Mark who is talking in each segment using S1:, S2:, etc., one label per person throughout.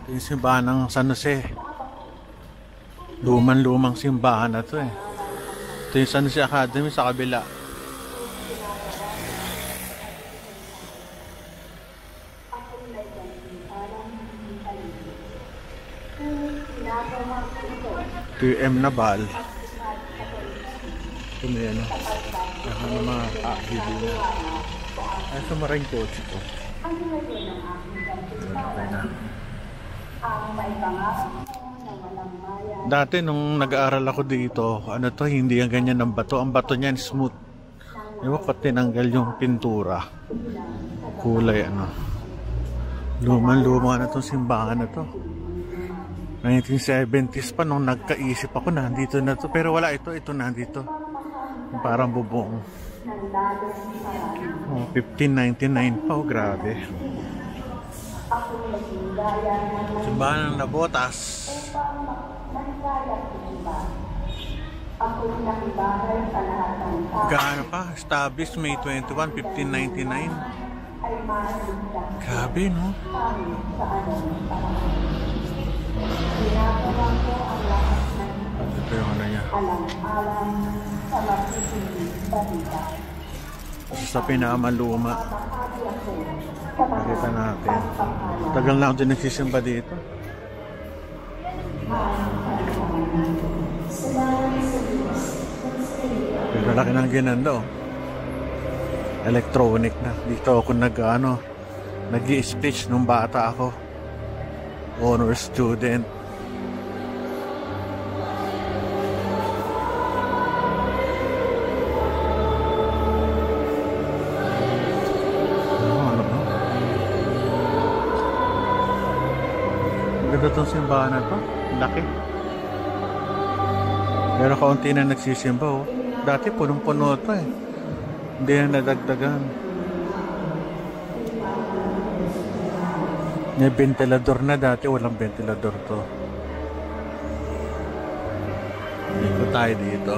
S1: Ito yung simbahan ng San Jose. Lumang simbahan na to eh. Ito yung San Jose Academy sa kabila. Ito yung M. Nabal. Ito na yan. Ano mga video na. Ay, sumaring coach ito. Okay na. Dati nung nag-aaral ako dito, ano to, hindi yan ganyan ng bato. Ang bato niyan smooth. Ewan ko tinanggal yung pintura. Kulay ano. Luma na tong simbahan na to. 1970s pa nung nagkaisip ako nandito na to. Pero wala ito nandito. Parang bubong. Oh, 1599 pa. Oh, grabe. Simbahan ng Nabotas. Gaano pa? Established May 21, 1599. Grabe, no? Ito yung ano niya. Sa pinakamaluma. Pakita natin. Tagal na ako din nagsisimba dito. Pero laki ng ginanda oh. Electronic na. Dito ako nag-i-speech nung bata ako. Honor student. Ganda itong simbahan na ito. Laki. Pero kaunti na nagsisimba oh. Dati punong-puno ito eh. Hindi na nadagdagan. May ventilador na, dati walang ventilador to. Dito tayo dito.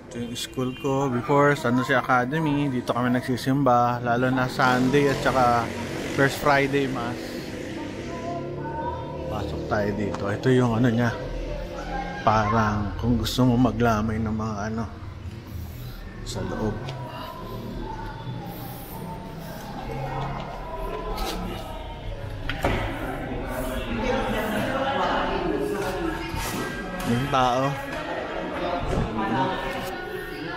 S1: Ito yung school ko before, San Jose Academy. Dito kami nagsisimba, lalo na Sunday at saka First Friday Mass. Pasok tayo dito. Ito yung ano niya. Parang kung gusto mo maglamay ng mga ano sa loob. Yung tao.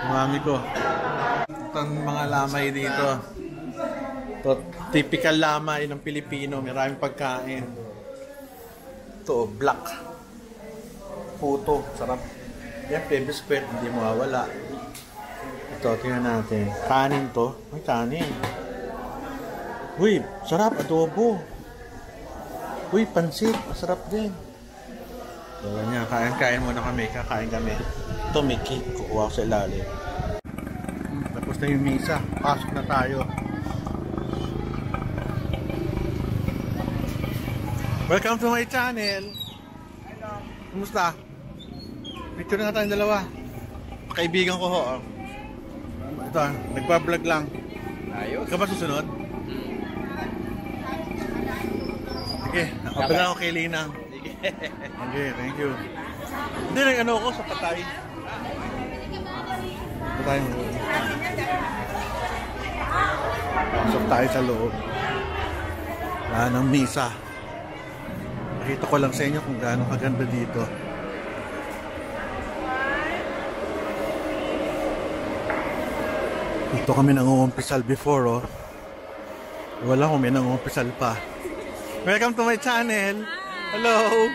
S1: Mami ko. Itong mga lamay dito. Ito, typical lamay ng Pilipino. Maraming pagkain. Ito, black. Puto, sarap. Yan, biscuit, hindi mawawala. Ito, tingnan natin. Kanin to. May kanin. Uy, sarap, adobo. Uy, pansit, masarap din. So, ganyan, kain muna kami. Kakain kami. Ito, may cake. Kukuha ko sa ilalim. Tapos na yung misa. Pasok na tayo. Welcome to my channel. Kumusta? Picture na nga tayong dalawa. Kaibigan ko ho. Ito, nagpa-vlog lang. Ayos. Ka ba susunod? Sige, nakapag ako kay Lina. Okay, thank you. Hindi, nag-ano ko sa patay. Patay mo. Pasok tayo sa loob. Wala ng misa. Pakita ko lang sa inyo kung gaano kaganda dito. Dito kami nangungumpisal before oh. Wala kung may nangungumpisal pa. Welcome to my channel. Hello.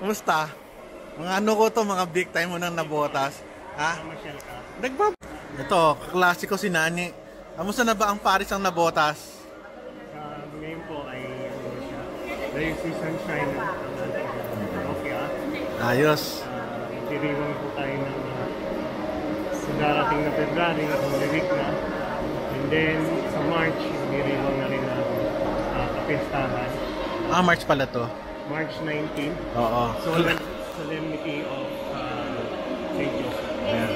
S1: Kumusta? Mga ano ko to, mga big time mo nang Nabotas. Ha? Ito, klasiko si Nani. Kamusta na ba ang Paris ang Nabotas?
S2: Ngayon po ay ano siya. Dahil si Sunshine okay
S1: ayos.
S2: Diriwang po tayo ng sa darating na February, Holy Week na. And then sa March, diriwang na rin ang kapistahan.
S1: March pala to.
S2: March 19.
S1: Oo.
S2: Solemnity of St. Joseph.
S1: Yeah.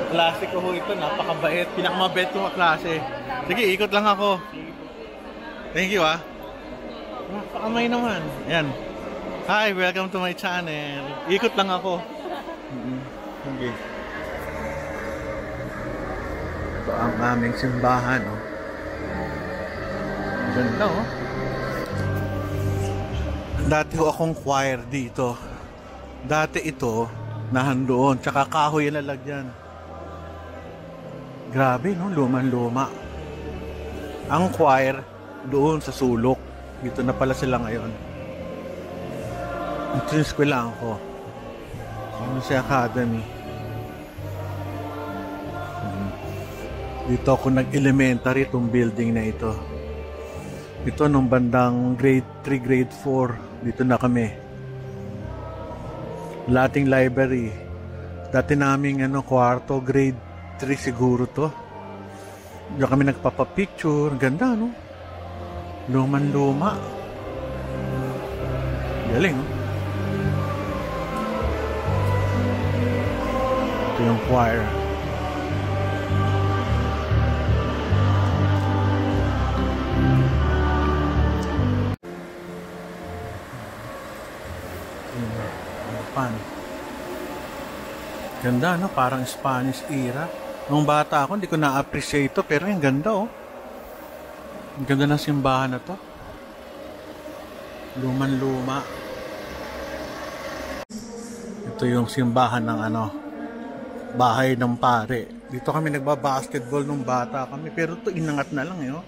S1: Kaklase ko ho ito, napakabait. Pinakamabait kong kaklase. Sige, ikot lang ako. Thank you ah. Napakamay naman. Ayan. Hi, welcome to my channel. Ikot lang ako. Sige. Ito ang aming simbahan, oh. Ganda, oh. Dati ho akong choir dito. Dati ito, nahandoon. Tsaka kahoy ang lalagyan. Grabe, no? Luman-luma. Ang choir, doon sa sulok. Dito na pala sila ngayon. Ito yung eskwelahan ko. Ano si Academy. Dito ako nag-elementary itong building na ito. Ito nung bandang grade 3, grade 4. Dito na kami. Lating library. Dati naming kwarto, grade 3 siguro to. Diyan kami nagpapapicture. Ganda, no? Luman-luma. Galing, no? Ito yung choir. Ganda, no? Parang Spanish era. Nung bata ako, hindi ko na-appreciate ito, pero yung ganda, oh. Ang ganda ng simbahan na to. Luman-luma. Ito yung simbahan ng bahay ng pare. Dito kami nagba-basketball nung bata kami, pero ito inangat na lang, oh.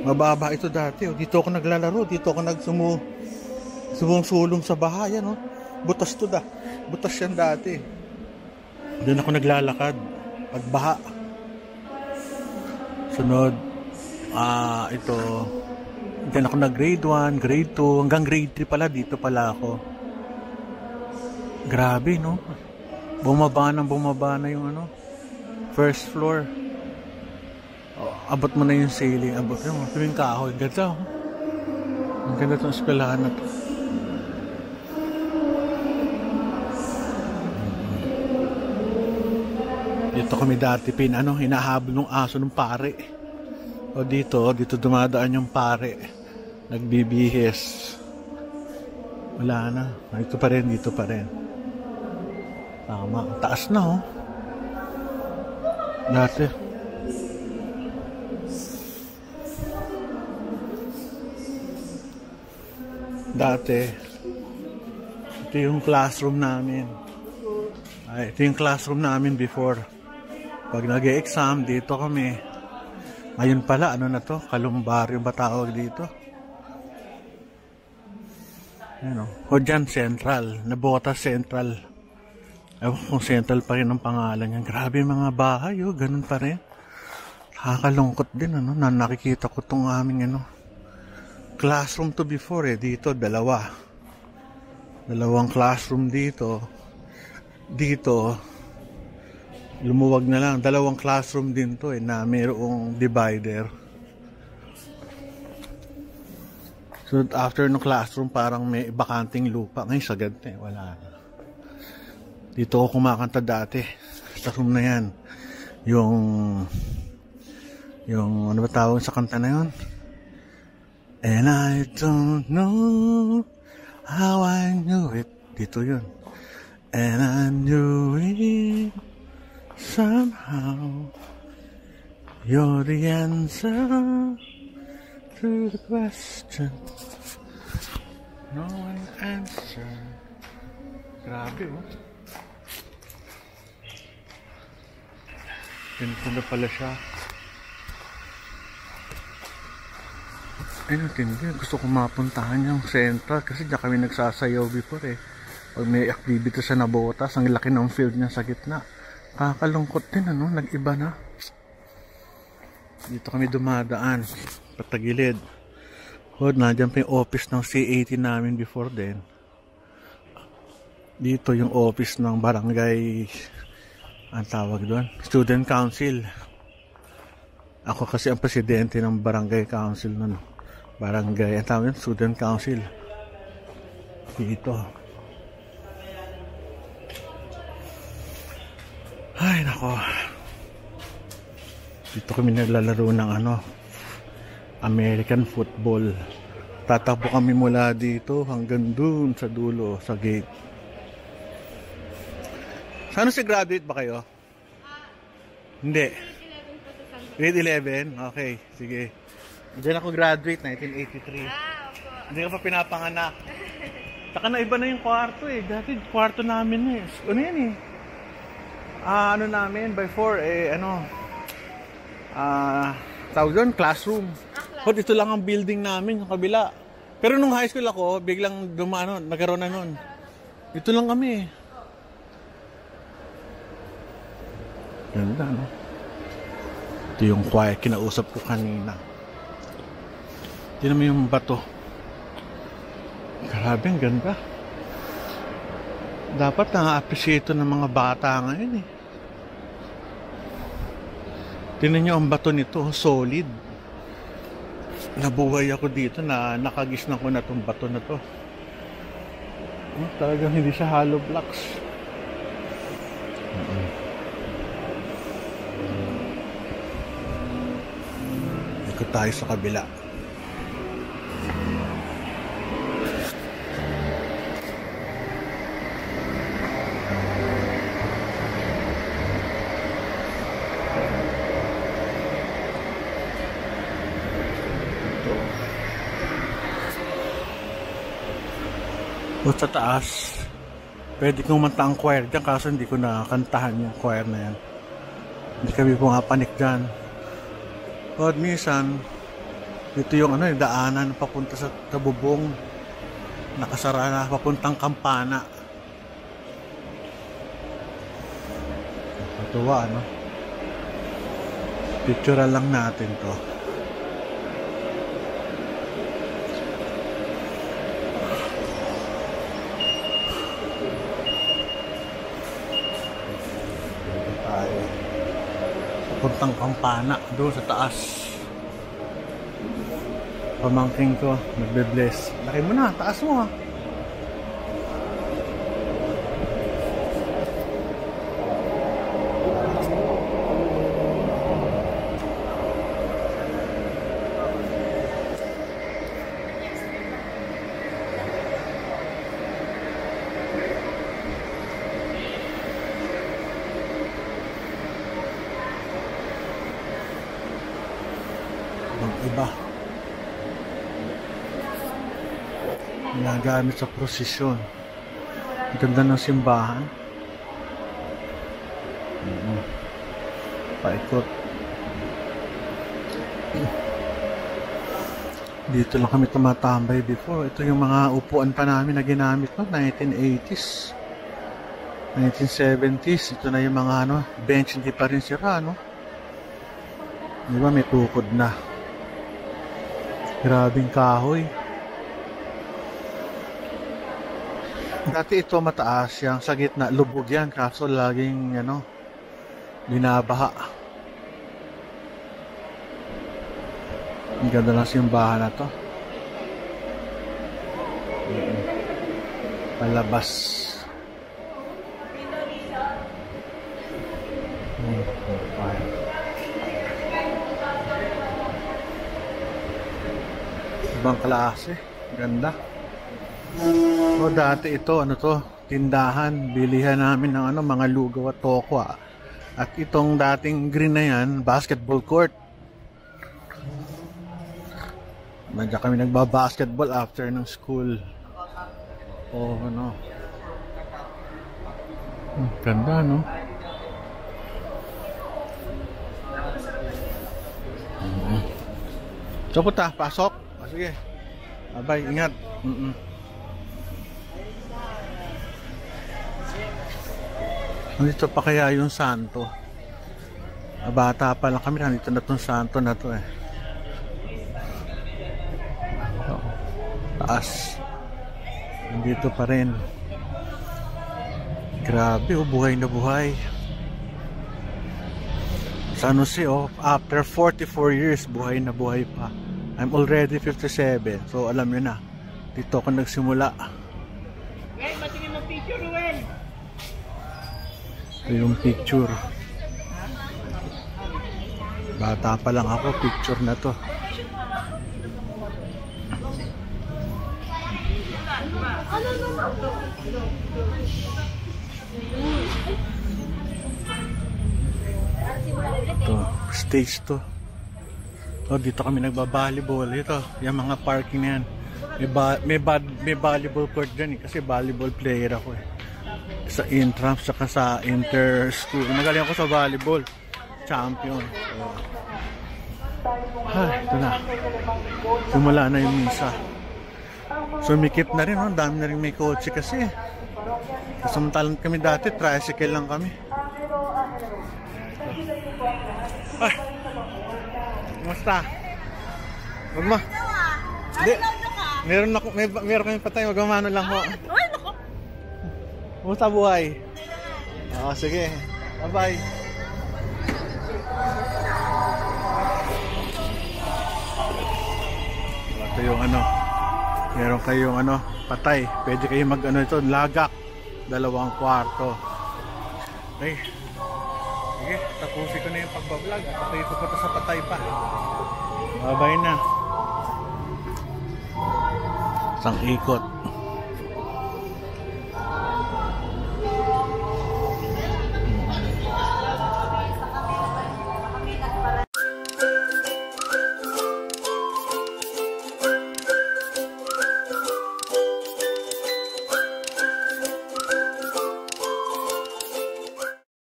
S1: Mababa ito dati, oh. Dito ako naglalaro, dito ako sumungsulong sa bahayan, oh. Butas to da. Butas yan dati. Doon ako naglalakad pagbaha. Sunod ito diyan ako nag grade 1, grade 2 hanggang grade 3 pala. Dito pala ako. Grabe, no? Bumaba na yung first floor. Abot mo na yung ceiling. Abot yung kahoy. Ganda, oh. Ang ganda itong eskwelahan na to. Dito kami dati hinahabol ng aso ng pare. O dito dumadaan yung pare. Nagbibihis. Wala na. Dito pa rin. Tama. Ang taas na, oh. Dati. Ito yung classroom namin. Ito yung classroom namin before. Pag nag-e-exam, dito kami. Ngayon pala, na to? Kalumbaryo ba tawag dito? O dyan, Central. Nabota Central. Ewan kung Central pa rin ang pangalan niya. Grabe mga bahay, oh. Ganun pa rin. Nakakalungkot din, na nakikita ko itong aming, classroom to before, Dito, dalawang classroom dito. Lumuwag na lang. Dalawang classroom din to, na mayroong divider. So after no classroom, parang may bakanting lupa. Ngayon sagad na, wala na. Dito ako kumakanta dati. Sa room na yan. Yung ano ba tawag sa kanta na yun? And I don't know how I knew it. Dito yun. And I knew it somehow. You're the answer to the question no one answered. Grabe, oh. Ganito na pala siya. Ay, natindi. Gusto ko mapuntahan yung Central kasi diyan kami nagsasayaw before, Pag may activity sa Nabotas, ang laki ng field niya sa gitna. Kakalungkot din, nag-iba na. Dito kami dumadaan. Patagilid. Nandiyan pa yung office ng C80 namin before din. Dito yung office ng barangay, ang tawag doon, Student Council. Ako kasi ang presidente ng barangay council nun. Barangay, ang tawag yun, Student Council. Dito. Ay, Ay, nako. Dito kami naglalaro ng American football. Tatakbo kami mula dito hanggang dun sa dulo, sa gate. Saan si graduate ba kayo? Hindi. Grade 11? Okay, sige. Diyan ako graduate, 1983. Hindi ka pa pinapanganak. Saka na iba na yung kwarto eh. Dati kwarto namin eh. Ano yan eh? Ano namin, by 4 tawag doon, classroom. But ito lang ang building namin sa kabila. Pero nung high school ako, biglang nagkaroon na nun. Ito lang kami. Ganda, no? Ito yung quiet, kinausap ko kanina. Tignan mo yung bato. Grabe, ang ganda. Dapat na-appreciate ng mga bata ngayon eh. Tignan nyo ang bato nito, solid. Nabuhay ako dito na nakagisnan ko na itong bato na to. Talagang hindi siya hollow blocks. Ikot tayo sa kabila. O sa taas, pwede kong manta ang choir dyan, kaso hindi ko nakantahan yung choir na yan. Hindi kami pumapanik dyan. O at minsan, ito yung daanan papunta sa bubong. Nakasara na papuntang Kampana. Natuwa, no? Picturean lang natin to. Papuntang Kampana, doon sa taas. Pamangking ko, nagbe-bless. Laki mo na, taas mo ha. Iba ginagamit sa prosesyon. Ganda ng simbahan. Paikot. Dito lang kami tumatambay before. Ito yung mga upuan pa namin na ginamit no 1980s 1970s. Ito na yung mga bench, hindi pa rin sira, no? Diba may tukod na. Grabing kahoy. Dati ito mataas, yung sa gitna lubog yan, kaso laging binabaha. Ang ganda ng simbahan na to. Palabas. Ibang klase. Ganda. O dati ito, tindahan, bilihan namin ng mga lugaw at tokwa. At itong dating green na yan, basketball court. Nandiyan kami nagbabasketball after ng school. Oh, ganda, no? So, puta, pasok. Sige. Abay, ingat. Nandito pa kaya yung santo? Bata pa lang kami, nandito na itong santo na to eh. Taas. Nandito pa rin. Grabe, buhay na buhay. San Jose, after 44 years, buhay na buhay pa. I'm already 57, so alam nyo na, dito ako nagsimula.
S2: Well, matingin mo picture, Ruel.
S1: Ito yung picture. Bata pa lang ako, picture na to. Ito, stage to. Oh, dito kami nagba-volleyball. Ito, yung mga parking na yan. May volleyball court dyan kasi volleyball player ako eh. Sa intrams saka sa inter-school. Magaling ako sa volleyball. Champion. Ito na. Simula na yung misa. Sumikip na rin. Dami na rin may kotse kasi. Samantalang kami dati, tricycle lang kami. Ay! Kumusta? Wag mo. Hindi. Meron kami patay. Magmamano lang ho. Kumusta buhay? Oo, sige. Bye-bye. Ito yung ano. Meron kayong ano, patay. Pwede kayo mag ano ito, lagak. 2 kwarto. Okay. Sige, tapusin ko na yung pagbablog. Patay ko pa ito sa patay pa. Bye-bye na. Isang ikot.